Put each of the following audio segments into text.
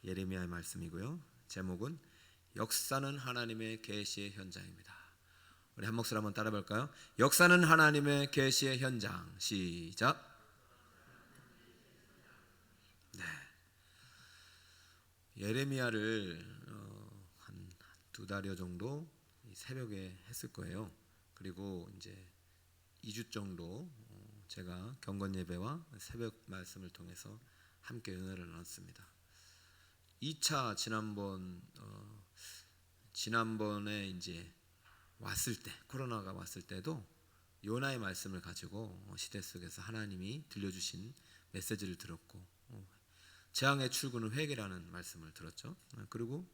예레미야의 말씀이고요. 제목은 역사는 하나님의 계시의 현장입니다. 우리 한 목소리 한번 따라 볼까요? 역사는 하나님의 계시의 현장. 시작. 네. 예레미야를 한 2달여 정도 새벽에 했을 거예요. 그리고 이제 2주 정도 제가 경건 예배와 새벽 말씀을 통해서 함께 은혜를 나눴습니다. 2차 지난번에 이제 왔을 때, 코로나가 왔을 때도 요나의 말씀을 가지고 시대 속에서 하나님이 들려주신 메시지를 들었고, 재앙의 출구는 회개라는 말씀을 들었죠. 그리고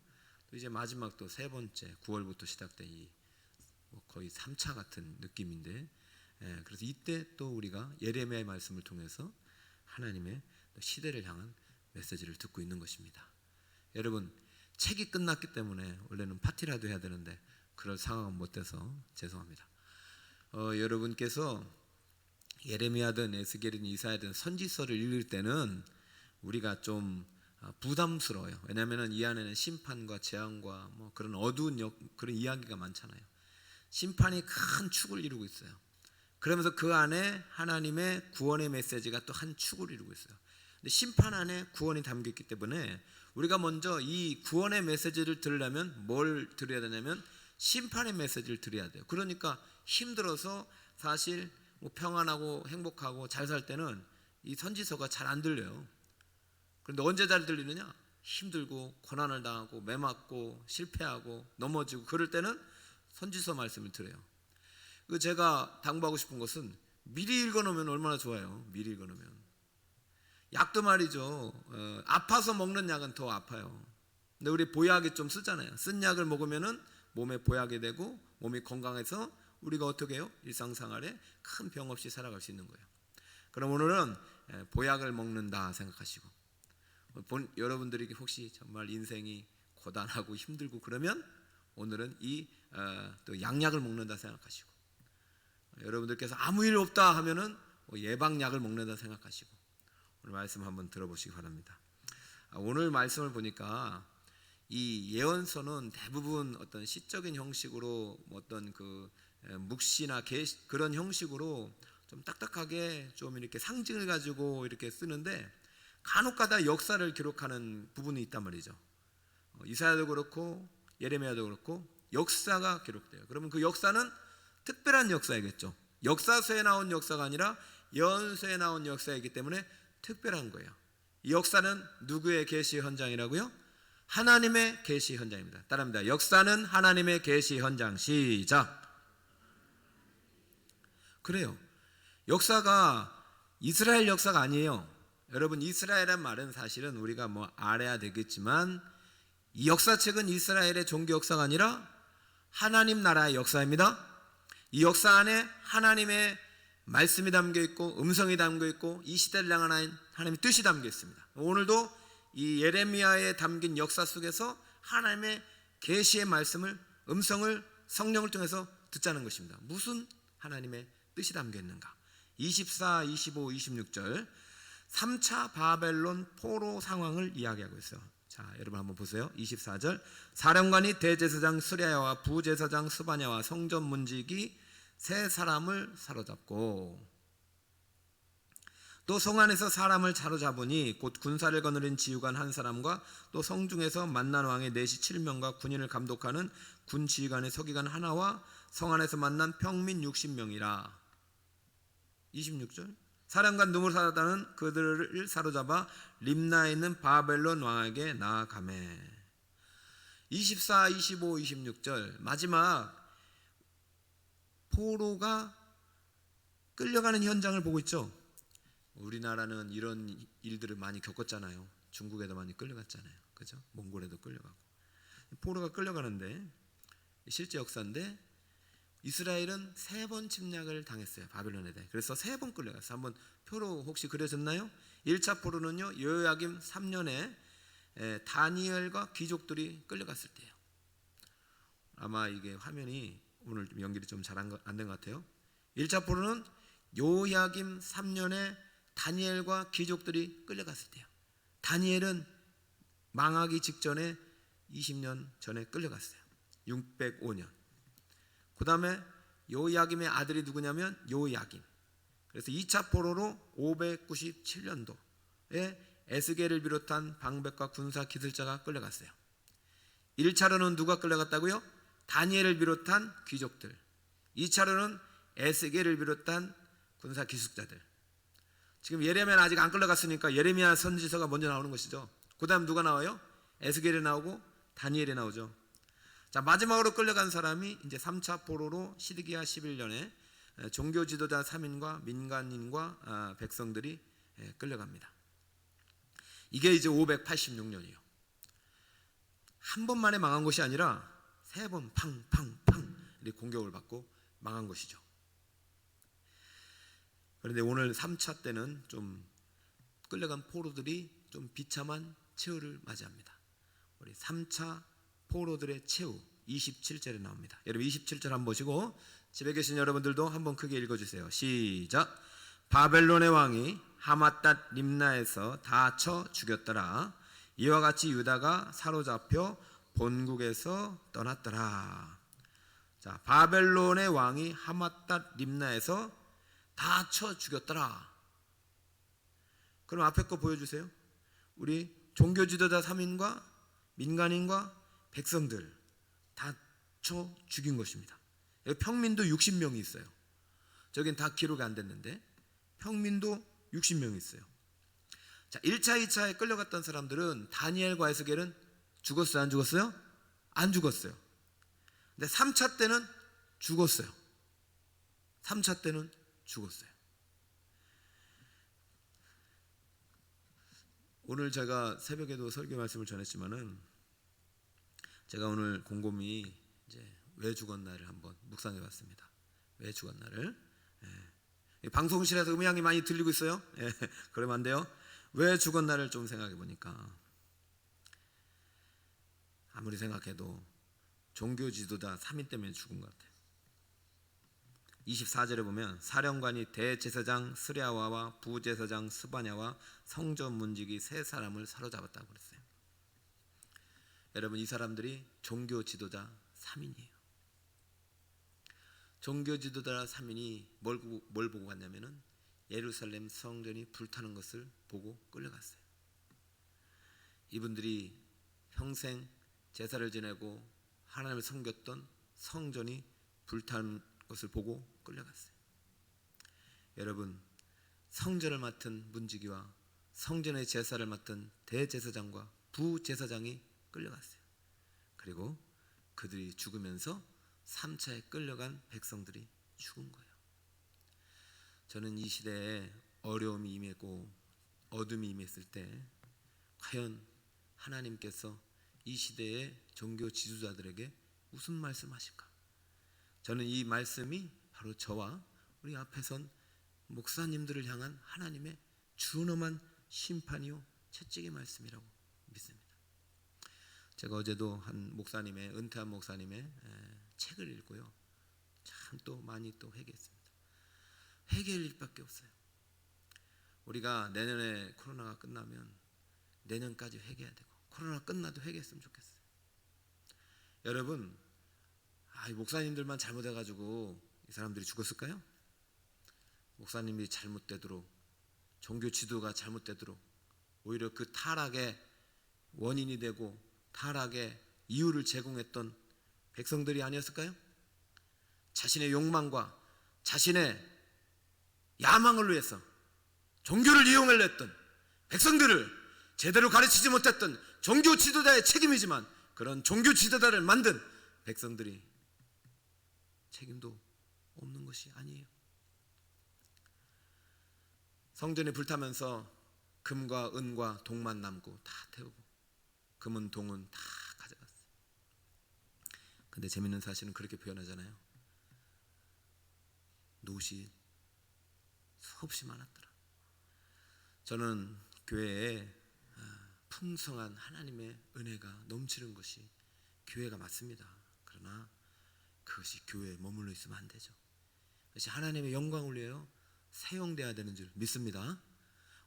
또 이제 마지막 또 세 번째 9월부터 시작된 이 거의 3차 같은 느낌인데, 그래서 이때 또 우리가 예레미야의 말씀을 통해서 하나님의 시대를 향한 메시지를 듣고 있는 것입니다. 여러분, 책이 끝났기 때문에 원래는 파티라도 해야 되는데 그럴 상황은 못 돼서 죄송합니다. 여러분께서 예레미야든 에스겔이든 이사야든 선지서를 읽을 때는 우리가 좀 부담스러워요. 왜냐하면 이 안에는 심판과 재앙과 뭐 그런 어두운 그런 이야기가 많잖아요. 심판이 큰 축을 이루고 있어요. 그러면서 그 안에 하나님의 구원의 메시지가 또 한 축을 이루고 있어요. 근데 심판 안에 구원이 담겨 있기 때문에 우리가 먼저 이 구원의 메시지를 들으려면 뭘 들어야 되냐면 심판의 메시지를 들어야 돼요. 그러니까 힘들어서 사실 뭐 평안하고 행복하고 잘 살 때는 이 선지서가 잘 안 들려요. 그런데 언제 잘 들리느냐? 힘들고 고난을 당하고 매맞고 실패하고 넘어지고 그럴 때는 선지서 말씀을 들어요. 제가 당부하고 싶은 것은 미리 읽어놓으면 얼마나 좋아요. 미리 읽어놓으면. 약도 말이죠. 아파서 먹는 약은 더 아파요. 근데 우리 보약이 좀 쓰잖아요. 쓴 약을 먹으면은 몸에 보약이 되고 몸이 건강해서 우리가 어떻게 해요? 일상생활에 큰 병 없이 살아갈 수 있는 거예요. 그럼 오늘은 보약을 먹는다 생각하시고, 여러분들이 혹시 정말 인생이 고단하고 힘들고 그러면 오늘은 또 양약을 먹는다 생각하시고, 여러분들께서 아무 일 없다 하면은 예방약을 먹는다 생각하시고, 오늘 말씀 한번 들어보시기 바랍니다. 오늘 말씀을 보니까 이 예언서는 대부분 어떤 시적인 형식으로 어떤 그 묵시나 그런 형식으로 좀 딱딱하게 좀 이렇게 상징을 가지고 이렇게 쓰는데 간혹가다 역사를 기록하는 부분이 있단 말이죠. 이사야도 그렇고 예레미야도 그렇고 역사가 기록돼요. 그러면 그 역사는 특별한 역사이겠죠. 역사서에 나온 역사가 아니라 예언서에 나온 역사이기 때문에 특별한 거예요. 이 역사는 누구의 계시 현장이라고요? 하나님의 계시 현장입니다. 따라합니다. 역사는 하나님의 계시 현장. 시작. 그래요. 역사가 이스라엘 역사가 아니에요. 여러분, 이스라엘이란 말은 사실은 우리가 뭐 알아야 되겠지만 이 역사책은 이스라엘의 종교 역사가 아니라 하나님 나라의 역사입니다. 이 역사 안에 하나님의 말씀이 담겨 있고 음성이 담겨 있고 이 시대를 향한 하나님의 뜻이 담겨 있습니다. 오늘도 이 예레미야에 담긴 역사 속에서 하나님의 계시의 말씀을, 음성을 성령을 통해서 듣자는 것입니다. 무슨 하나님의 뜻이 담겨 있는가? 24, 25, 26절 3차 바벨론 포로 상황을 이야기하고 있어요. 자, 여러분 한번 보세요. 24절 사령관이 대제사장 스랴야와 부제사장 스바냐와 성전 문지기 세 사람을 사로잡고 또 성 안에서 사람을 사로잡으니 곧 군사를 거느린 지휘관 한 사람과 또 성중에서 만난 왕의 내시 7명과 군인을 감독하는 군 지휘관의 서기관 하나와 성 안에서 만난 평민 60명이라. 26절 사령관 느무사라다는 그들을 사로잡아 림나에 있는 바벨론 왕에게 나아가매. 24, 25, 26절 마지막 포로가 끌려가는 현장을 보고 있죠. 우리나라는 이런 일들을 많이 겪었잖아요. 중국에도 많이 끌려갔잖아요. 그죠? 몽골에도 끌려가고. 포로가 끌려가는데 실제 역사인데 이스라엘은 3번 침략을 당했어요. 바벨론에 대해. 그래서 3번 끌려갔어요. 한번 표로 혹시 그려졌나요? 1차 포로는요. 여호야김 3년에 다니엘과 귀족들이 끌려갔을 때예요. 아마 이게 화면이 오늘 연결이 좀 잘 안 된 것 같아요. 1차 포로는 여호야김 3년에 다니엘과 귀족들이 끌려갔을 때요. 다니엘은 망하기 직전에 20년 전에 끌려갔어요. 605년. 그 다음에 요야김의 아들이 누구냐면 요야김. 그래서 2차 포로로 597년도에 에스겔을 비롯한 방백과 군사 기술자가 끌려갔어요. 1차로는 누가 끌려갔다고요? 다니엘을 비롯한 귀족들. 2차로는 에스겔을 비롯한 군사 기술자들. 지금 예레미야는 아직 안 끌려갔으니까 예레미야 선지서가 먼저 나오는 것이죠. 그 다음 누가 나와요? 에스겔이 나오고 다니엘이 나오죠. 자, 마지막으로 끌려간 사람이 이제 3차 포로로 시드기야 11년에 종교 지도자 3인과 민간인과 백성들이 끌려갑니다. 이게 이제 586년이에요. 한 번만에 망한 것이 아니라 세 번 팡팡팡 이렇게 공격을 받고 망한 것이죠. 그런데 오늘 3차 때는 좀 끌려간 포로들이 좀 비참한 최후를 맞이합니다. 우리 3차 포로들의 최후 27절에 나옵니다. 여러분 27절 한번 보시고 집에 계신 여러분들도 한번 크게 읽어주세요. 시작. 바벨론의 왕이 하맛닷 림나에서 다 쳐 죽였더라. 이와 같이 유다가 사로잡혀 본국에서 떠났더라. 자, 바벨론의 왕이 하맛닷 림나에서 다 쳐 죽였더라. 그럼 앞에 거 보여주세요. 우리 종교 지도자 3인과 민간인과 백성들 다 쳐 죽인 것입니다. 여기 평민도 60명이 있어요. 저긴 다 기록이 안 됐는데 평민도 60명이 있어요. 자, 1차, 2차에 끌려갔던 사람들은 다니엘과 에스겔은 죽었어요? 안 죽었어요? 안 죽었어요. 근데 3차 때는 죽었어요. 3차 때는 죽었어요. 오늘 제가 새벽에도 설교 말씀을 전했지만은 제가 오늘 곰곰이 이제 왜 죽었나를 한번 묵상해 봤습니다. 왜 죽었나를. 방송실에서 음향이 많이 들리고 있어요? 그러면 안 돼요. 왜 죽었나를 좀 생각해 보니까 아무리 생각해도 종교 지도자 3인 때문에 죽은 것 같아요. 24절에 보면 사령관이 대제사장 스랴와와 부제사장 스바냐와 성전 문지기 세 사람을 사로잡았다고 그랬어요. 여러분 이 사람들이 종교 지도자 3인이에요. 종교 지도자 3인이 뭘 보고 갔냐면은 예루살렘 성전이 불타는 것을 보고 끌려갔어요. 이분들이 평생 제사를 지내고 하나님을 섬겼던 성전이 불타는 것을 보고 끌려갔어요. 여러분 성전을 맡은 문지기와 성전의 제사를 맡은 대제사장과 부제사장이 끌려갔어요. 그리고 그들이 죽으면서 3차에 끌려간 백성들이 죽은 거예요. 저는 이 시대에 어려움이 임했고 어둠이 임했을 때 과연 하나님께서 이 시대의 종교 지도자들에게 무슨 말씀하실까? 저는 이 말씀이 바로 저와 우리 앞에 선 목사님들을 향한 하나님의 준엄한 심판이요 채찍의 말씀이라고 믿습니다. 제가 어제도 한 목사님의 은퇴한 목사님의 책을 읽고요. 참 또 많이 또 회개했습니다. 회개할 일밖에 없어요. 우리가 내년에 코로나가 끝나면 내년까지 회개해야 되고 코로나 끝나도 회개했으면 좋겠어요. 여러분 이 목사님들만 잘못해가지고 이 사람들이 죽었을까요? 목사님이 잘못되도록 종교 지도가 잘못되도록 오히려 그 타락의 원인이 되고 타락의 이유를 제공했던 백성들이 아니었을까요? 자신의 욕망과 자신의 야망을 위해서 종교를 이용하려 했던 백성들을 제대로 가르치지 못했던 종교 지도자의 책임이지만 그런 종교 지도자를 만든 백성들이 책임도 없는 것이 아니에요. 성전이 불타면서 금과 은과 동만 남고 다 태우고 금은 동은 다 가져갔어요. 근데 재밌는 사실은 그렇게 표현하잖아요. 노시 수없이 많았더라. 저는 교회에 풍성한 하나님의 은혜가 넘치는 것이 교회가 맞습니다. 그러나 그것이 교회에 머물러 있으면 안 되죠. 그것이 하나님의 영광을 위하여 사용되어야 되는 줄 믿습니다.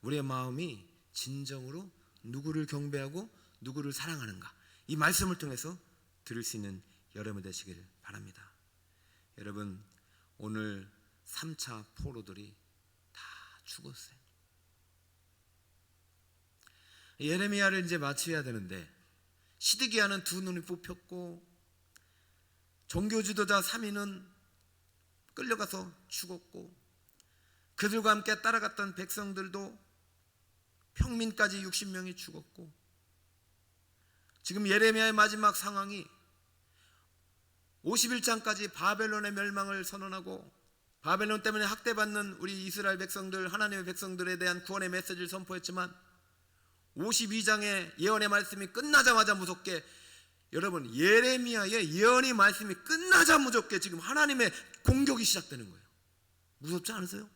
우리의 마음이 진정으로 누구를 경배하고 누구를 사랑하는가, 이 말씀을 통해서 들을 수 있는 여러분 되시길 바랍니다. 여러분, 오늘 3차 포로들이 다 죽었어요. 예레미야를 이제 마쳐야 되는데 시드기야는 두 눈이 뽑혔고 종교 지도자 3인은 끌려가서 죽었고 그들과 함께 따라갔던 백성들도 평민까지 60명이 죽었고 지금 예레미야의 마지막 상황이 51장까지 바벨론의 멸망을 선언하고 바벨론 때문에 학대받는 우리 이스라엘 백성들, 하나님의 백성들에 대한 구원의 메시지를 선포했지만 52장의 예언의 말씀이 끝나자마자 무섭게, 여러분, 예레미야의 예언의 말씀이 끝나자 무섭게 지금 하나님의 공격이 시작되는 거예요. 무섭지 않으세요?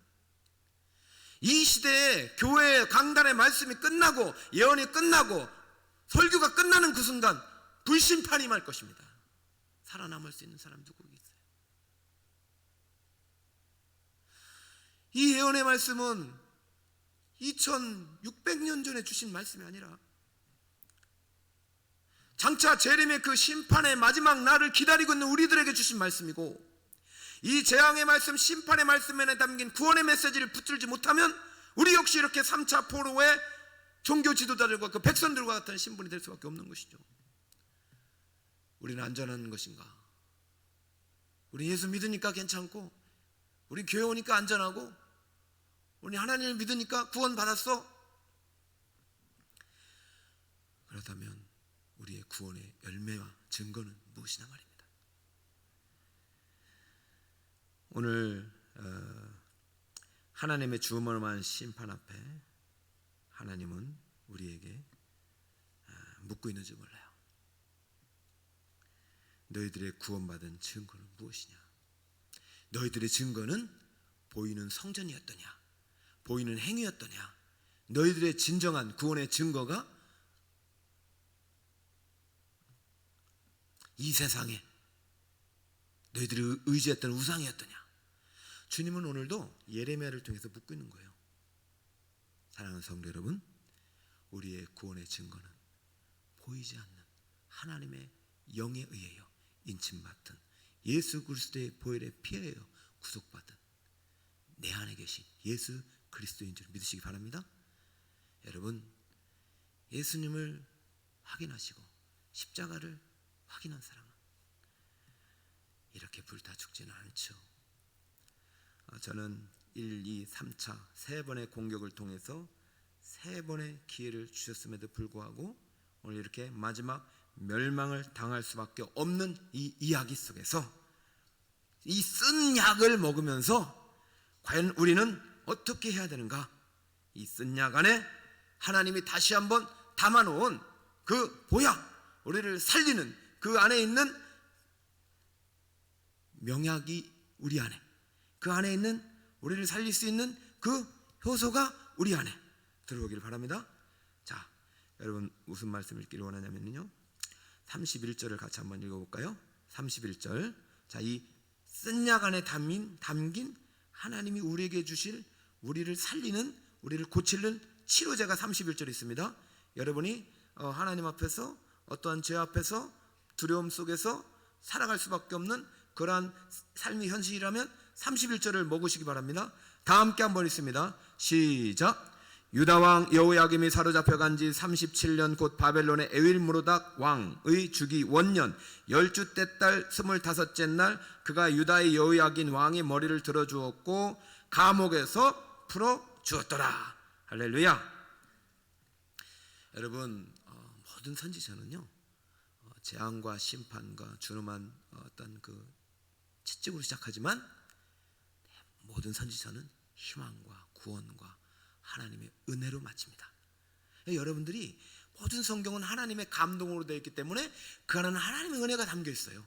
이 시대에 교회의 강단의 말씀이 끝나고 예언이 끝나고 설교가 끝나는 그 순간 불심판이 임할 것입니다. 살아남을 수 있는 사람 누구 있어요? 이 예언의 말씀은 2600년 전에 주신 말씀이 아니라 장차 재림의 그 심판의 마지막 날을 기다리고 있는 우리들에게 주신 말씀이고, 이 재앙의 말씀, 심판의 말씀에 담긴 구원의 메시지를 붙들지 못하면 우리 역시 이렇게 3차 포로의 종교 지도자들과 그 백성들과 같은 신분이 될 수밖에 없는 것이죠. 우리는 안전한 것인가? 우리 예수 믿으니까 괜찮고, 우리 교회 오니까 안전하고, 우리 하나님을 믿으니까 구원 받았어? 그렇다면 우리의 구원의 열매와 증거는 무엇이냐 말입니다. 오늘 하나님의 주어만한 심판 앞에 하나님은 우리에게 묻고 있는지 몰라요. 너희들의 구원받은 증거는 무엇이냐? 너희들의 증거는 보이는 성전이었더냐? 보이는 행위였더냐? 너희들의 진정한 구원의 증거가 이 세상에 너희들이 의지했던 우상이었더냐? 주님은 오늘도 예레미야를 통해서 묻고 있는 거예요. 사랑하는 성도 여러분, 우리의 구원의 증거는 보이지 않는 하나님의 영에 의해요 인침받은 예수 그리스도의 보혈의 피하여 구속받은 내 안에 계신 예수 그리스도인 줄 믿으시기 바랍니다. 여러분, 예수님을 확인하시고 십자가를 확인한 사람은 이렇게 불타 죽지는 않죠. 저는 1, 2, 3차 세 번의 공격을 통해서 세 번의 기회를 주셨음에도 불구하고 오늘 이렇게 마지막 멸망을 당할 수밖에 없는 이 이야기 속에서 이 쓴 약을 먹으면서 과연 우리는 어떻게 해야 되는가? 이 쓴 약 안에 하나님이 다시 한번 담아놓은 그 보약, 우리를 살리는 그 안에 있는 명약이 우리 안에, 그 안에 있는 우리를 살릴 수 있는 그 효소가 우리 안에 들어오기를 바랍니다. 자, 여러분 무슨 말씀을 읽기를 원하냐면요, 31절을 같이 한번 읽어볼까요? 31절. 자, 이 쓴 약 안에 담긴 하나님이 우리에게 주실 우리를 살리는, 우리를 고치는 치료제가 31절에 있습니다. 여러분이 하나님 앞에서 어떠한 죄 앞에서 두려움 속에서 살아갈 수밖에 없는 그러한 삶의 현실이라면 31절을 먹으시기 바랍니다. 다 함께 한번 읽습니다. 시작. 유다왕 여호야김이 사로잡혀간 지 37년 곧 바벨론의 에윌무로닥 왕의 주기 원년 10주 달 25째 날 그가 유다의 여호야긴 왕의 머리를 들어주었고 감옥에서 풀어주었더라. 할렐루야. 여러분, 모든 선지자는요 재앙과 심판과 준엄한 어떤 그 채찍으로 시작하지만 모든 선지자는 희망과 구원과 하나님의 은혜로 마칩니다. 여러분들이 모든 성경은 하나님의 감동으로 되어 있기 때문에 그 안에는 하나님의 은혜가 담겨 있어요.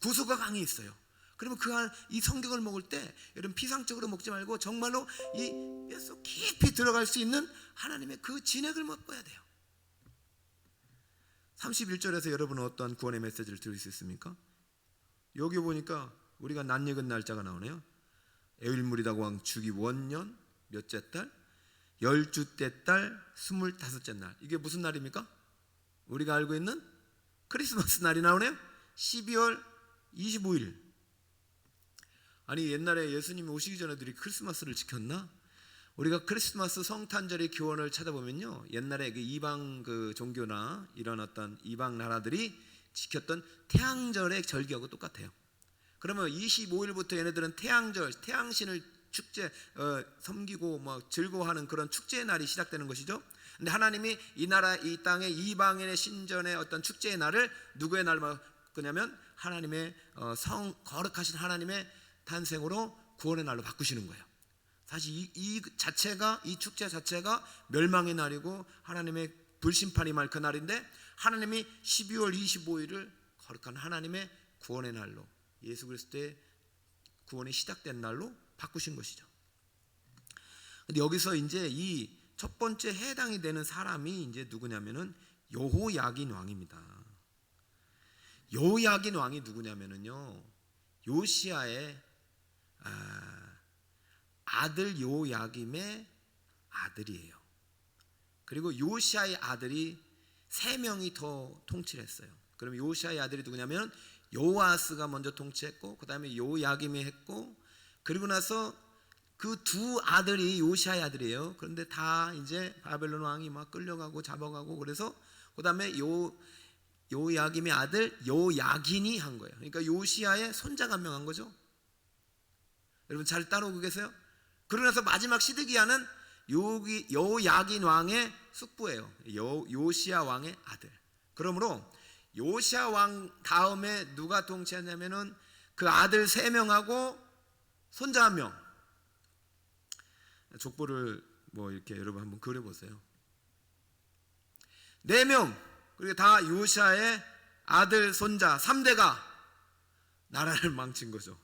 구속과 강이 있어요. 그러면 이 성경을 먹을 때 여러분 피상적으로 먹지 말고 정말로 이 뼛속 깊이 들어갈 수 있는 하나님의 그 진액을 먹어야 돼요. 31절에서 여러분은 어떠한 구원의 메시지를 들을 수 있습니까? 여기 보니까 우리가 낯익은 날짜가 나오네요. 에윌무리닥 왕 주기 원년 몇째 달? 10주 때 달 25째 날. 이게 무슨 날입니까? 우리가 알고 있는 크리스마스 날이 나오네요. 12월 25일. 아니 옛날에 예수님이 오시기 전에 우리 크리스마스를 지켰나? 우리가 크리스마스 성탄절의 교훈을 찾아보면요, 옛날에 그 이방 그 종교나 이런 어떤 이방 나라들이 지켰던 태양절의 절기하고 똑같아요. 그러면 25일부터 얘네들은 태양절, 태양신을 축제 섬기고 뭐 즐거워하는 그런 축제의 날이 시작되는 것이죠. 근데 하나님이 이 나라 이 땅의 이방인의 신전의 어떤 축제의 날을 누구의 날로 바꾸냐면 하나님의 거룩하신 하나님의 탄생으로 구원의 날로 바꾸시는 거예요. 사실 이 축제 자체가 멸망의 날이고 하나님의 불심판이 임할 그 날인데, 하나님이 12월 25일을 거룩한 하나님의 구원의 날로, 예수 그리스도의 구원이 시작된 날로 바꾸신 것이죠. 근데 여기서 이제 이 첫 번째 해당이 되는 사람이 이제 누구냐면은 여호야긴 왕입니다. 여호야긴 왕이 누구냐면은요, 요시야의 아들 여호야김의 아들이에요. 그리고 요시야의 아들이 3명이 더 통치를 했어요. 그럼 요시야의 아들이 누구냐면 요아스가 먼저 통치했고, 그 다음에 여호야김이 했고, 그리고 나서 그 두 아들이 요시야의 아들이에요. 그런데 다 이제 바벨론 왕이 막 끌려가고 잡아가고, 그래서 그 다음에 여호야김의 아들 여호야긴이 한 거예요. 그러니까 요시야의 손자가 한 명 한 거죠. 여러분 잘 따라오고 계세요? 그러고 나서 마지막 시드기야는 여호야긴 왕의 숙부예요. 요시야 왕의 아들. 그러므로 요시야 왕 다음에 누가 통치했냐면은 그 아들 3명하고 손자 1명. 족보를 뭐 이렇게 여러분 한번 그려보세요. 4명, 그리고 다 요시야의 아들 손자 3대가 나라를 망친 거죠.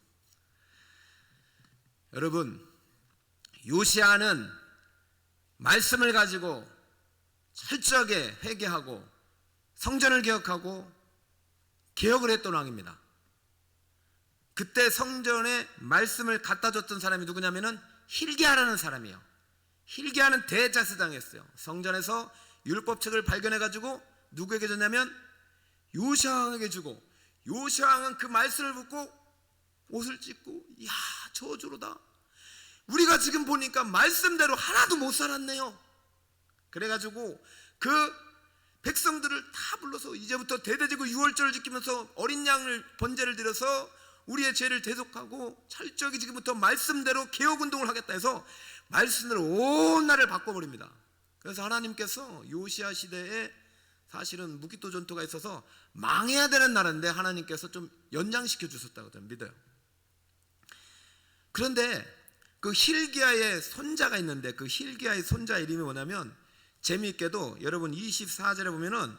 여러분, 요시야는 말씀을 가지고 철저하게 회개하고 성전을 개혁하고 개혁을 했던 왕입니다. 그때 성전에 말씀을 갖다 줬던 사람이 누구냐면은 hil기야라는 사람이에요. hil기야는 대제사장이었어요. 성전에서 율법책을 발견해 가지고 누구에게 줬냐면 요시야 왕에게 주고, 요시야 왕은 그 말씀을 붙고 옷을 찢고, 이야 저주로다, 우리가 지금 보니까 말씀대로 하나도 못 살았네요. 그래가지고 그 백성들을 다 불러서 이제부터 대대지고 유월절을 지키면서 어린 양을 번제를 드려서 우리의 죄를 대속하고 철저히 지금부터 말씀대로 개혁운동을 하겠다 해서 말씀대로 온 나라를 바꿔버립니다. 그래서 하나님께서 요시야 시대에 사실은 무기토 전투가 있어서 망해야 되는 나라인데 하나님께서 좀 연장시켜 주셨다고 저는 믿어요. 그런데 그 hil기야의 손자가 있는데, 그 hil기야의 손자 이름이 뭐냐면, 재미있게도 여러분 24절에 보면은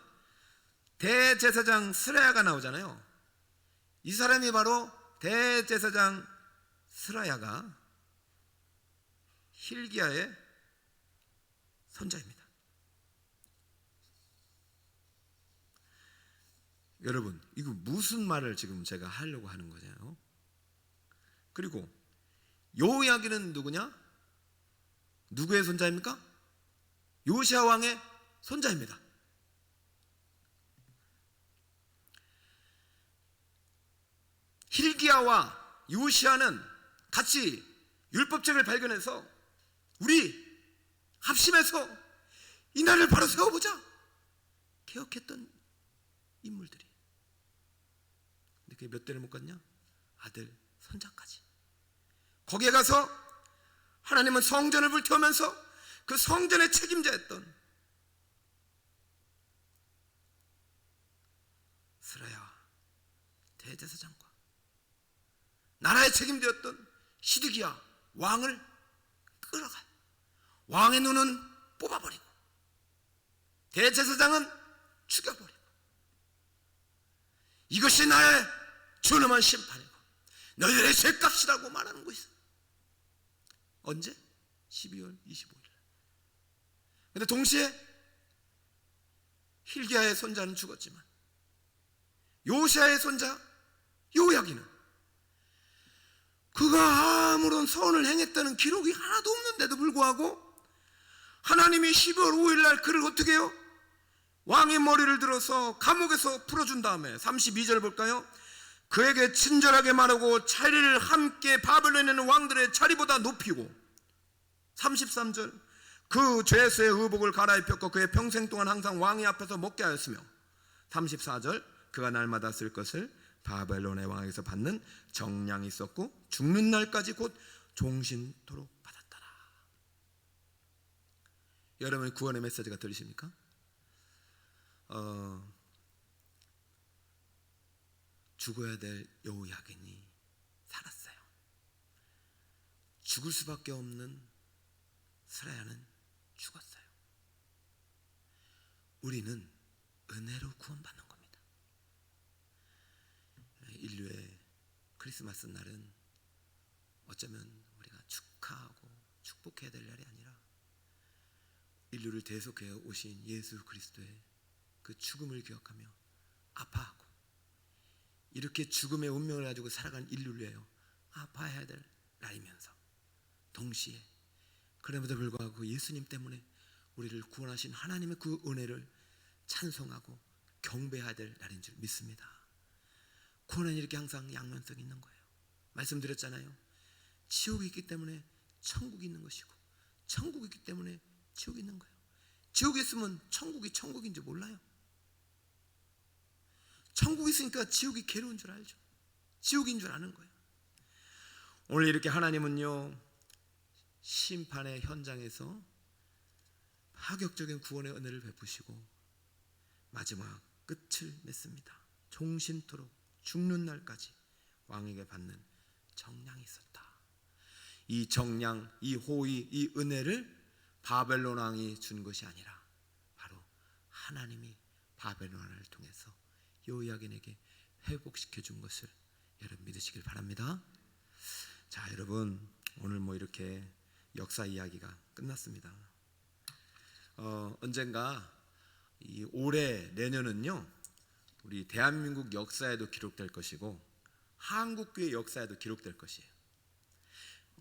대제사장 스라야가 나오잖아요. 이 사람이 바로 대제사장 스라야가 hil기야의 손자입니다. 여러분, 이거 무슨 말을 지금 제가 하려고 하는 거잖아요. 그리고 여호야긴은 누구냐? 누구의 손자입니까? 요시야 왕의 손자입니다. hil기야와 요시야는 같이 율법책을 발견해서 우리 합심해서 이 나라를 바로 세워보자 개혁했던 인물들이. 근데 그게 몇 대를 못 갔냐? 아들, 손자까지. 거기에 가서 하나님은 성전을 불태우면서 그 성전의 책임자였던 스라야 대제사장과 나라의 책임자였던 시드기야 왕을 끌어가요. 왕의 눈은 뽑아버리고 대제사장은 죽여버리고, 이것이 나의 준엄한 심판이고 너희들의 죄값이라고 말하는 것이다. 언제? 12월 25일. 근데 동시에 hil기야의 손자는 죽었지만 요시야의 손자 여호야긴은 그가 아무런 선을 행했다는 기록이 하나도 없는데도 불구하고 하나님이 12월 5일 날 그를 어떻게 해요? 왕의 머리를 들어서 감옥에서 풀어준 다음에 32절 볼까요? 그에게 친절하게 말하고 자리를 함께 바벨론에 있는 왕들의 자리보다 높이고, 33절 그 죄수의 의복을 갈아입혔고 그의 평생 동안 항상 왕의 앞에서 먹게 하였으며, 34절 그가 날마다 쓸 것을 바벨론의 왕에게서 받는 정량이 있었고 죽는 날까지 곧 종신토록 받았더라. 여러분 구원의 메시지가 들리십니까? 죽어야 될 여호야긴이 살았어요. 죽을 수밖에 없는 스라야는 죽었어요. 우리는 은혜로 구원받는 겁니다. 인류의 크리스마스 날은 어쩌면 우리가 축하하고 축복해야 될 날이 아니라 인류를 대속해 오신 예수 그리스도의 그 죽음을 기억하며 아파하고, 이렇게 죽음의 운명을 가지고 살아간 인류를 위하여 아파해야 될 날이면서, 동시에 그럼에도 불구하고 예수님 때문에 우리를 구원하신 하나님의 그 은혜를 찬송하고 경배해야 될 날인 줄 믿습니다. 구원은 이렇게 항상 양면성이 있는 거예요. 말씀드렸잖아요. 지옥이 있기 때문에 천국이 있는 것이고, 천국이 있기 때문에 지옥이 있는 거예요. 지옥에 있으면 천국이 천국인지 몰라요. 천국이 있으니까 지옥이 괴로운 줄 알죠. 지옥인 줄 아는 거예요. 오늘 이렇게 하나님은요, 심판의 현장에서 파격적인 구원의 은혜를 베푸시고 마지막 끝을 맺습니다. 종신토록 죽는 날까지 왕에게 받는 정량이 있었다. 이 정량, 이 호의, 이 은혜를 바벨론 왕이 준 것이 아니라 바로 하나님이 바벨론 왕을 통해서 여호야긴에게 회복시켜 준 것을 여러분 믿으시길 바랍니다. 자, 여러분 오늘 이렇게 역사 이야기가 끝났습니다. 언젠가 올해 내년은요, 우리 대한민국 역사에도 기록될 것이고 한국교회 역사에도 기록될 것이에요.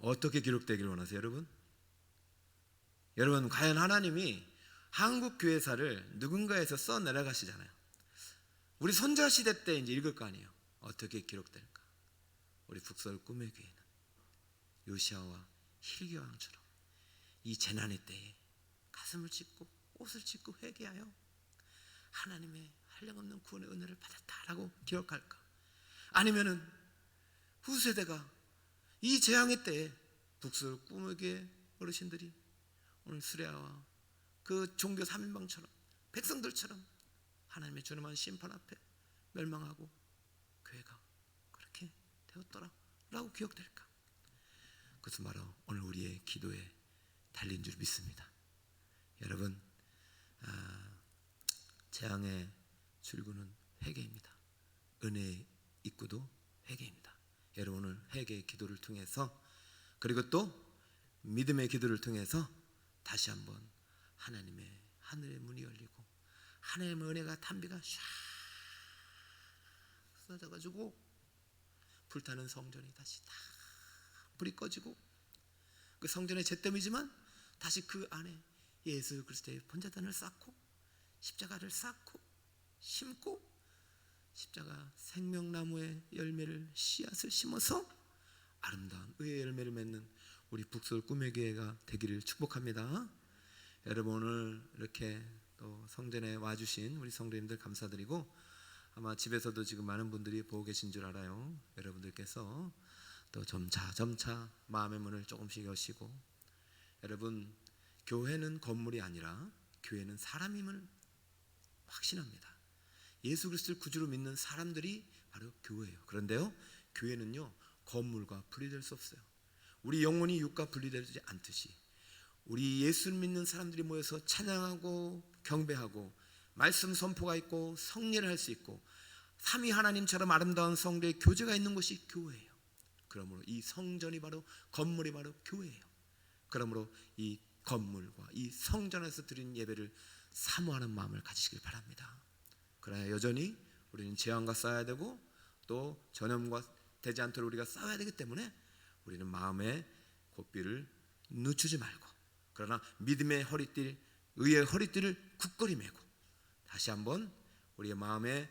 어떻게 기록되길 원하세요, 여러분? 여러분, 과연 하나님이 한국교회사를 누군가에서 써 내려가시잖아요. 우리 손자 시대 때 이제 읽을 거 아니에요. 어떻게 기록될까? 우리 북서울 꿈의 교회는 요시아와 hilkia 왕처럼 이 재난의 때에 가슴을 찢고 옷을 찢고 회개하여 하나님의 한량없는 구원의 은혜를 받았다라고 기억할까? 아니면은 후세대가 이 재앙의 때에 북서울 꿈의 교회 어르신들이 오늘 수레아와 그 종교 3인방처럼 백성들처럼 하나님의 준엄한 심판 앞에 멸망하고 교회가 그렇게 되었더라 라고 기억될까? 그것은 바로 오늘 우리의 기도에 달린 줄 믿습니다. 여러분, 재앙의 출구는 회개입니다. 은혜의 입구도 회개입니다. 여러분 오늘 회개의 기도를 통해서, 그리고 또 믿음의 기도를 통해서 다시 한번 하나님의 하늘의 문이 열리고 하나님의 은혜가 단비가 샥 쏟아져가지고 불타는 성전이 다시 다 불이 꺼지고, 그 성전의 잿더미지만 다시 그 안에 예수 그리스도의 번제단을 쌓고 십자가를 쌓고 심고 십자가 생명나무의 열매를 씨앗을 심어서 아름다운 의의 열매를 맺는 우리 북서울 꿈의 교회가 되기를 축복합니다. 여러분 오늘 이렇게 또 성전에 와주신 우리 성도님들 감사드리고, 아마 집에서도 지금 많은 분들이 보고 계신 줄 알아요. 여러분들께서 또 점차 마음의 문을 조금씩 여시고, 여러분 교회는 건물이 아니라 교회는 사람임을 확신합니다. 예수 그리스도를 구주로 믿는 사람들이 바로 교회예요. 그런데요, 교회는요 건물과 분리될 수 없어요. 우리 영혼이 육과 분리되지 않듯이 우리 예수를 믿는 사람들이 모여서 찬양하고 경배하고 말씀 선포가 있고 성례를 할 수 있고 삼위 하나님처럼 아름다운 성도의 교제가 있는 것이 교회예요. 그러므로 이 성전이 바로, 건물이 바로 교회예요. 그러므로 이 건물과 이 성전에서 드리는 예배를 사모하는 마음을 가지시길 바랍니다. 그래야 여전히 우리는 재앙과 싸워야 되고 또 전염과 되지 않도록 우리가 싸워야 되기 때문에 우리는 마음의 고삐를 늦추지 말고, 그러나 믿음의 허리띠, 의의 허리띠를 굳건히 메고 다시 한번 우리의 마음에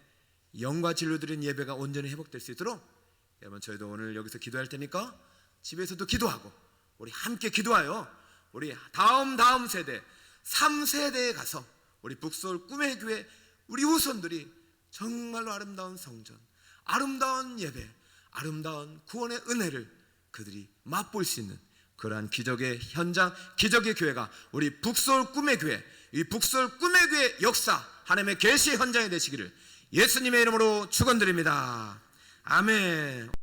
영과 진로 드린 예배가 온전히 회복될 수 있도록 여러분 저희도 오늘 여기서 기도할 테니까 집에서도 기도하고 우리 함께 기도하여 우리 다음 세대 3세대에 가서 우리 북서울 꿈의 교회 우리 후손들이 정말로 아름다운 성전, 아름다운 예배, 아름다운 구원의 은혜를 그들이 맛볼 수 있는 그러한 기적의 현장, 기적의 교회가 우리 북서울 꿈의 교회, 이 북서울 꿈의 교회 역사 하나님의 계시 현장이 되시기를 예수님의 이름으로 축원드립니다. 아멘.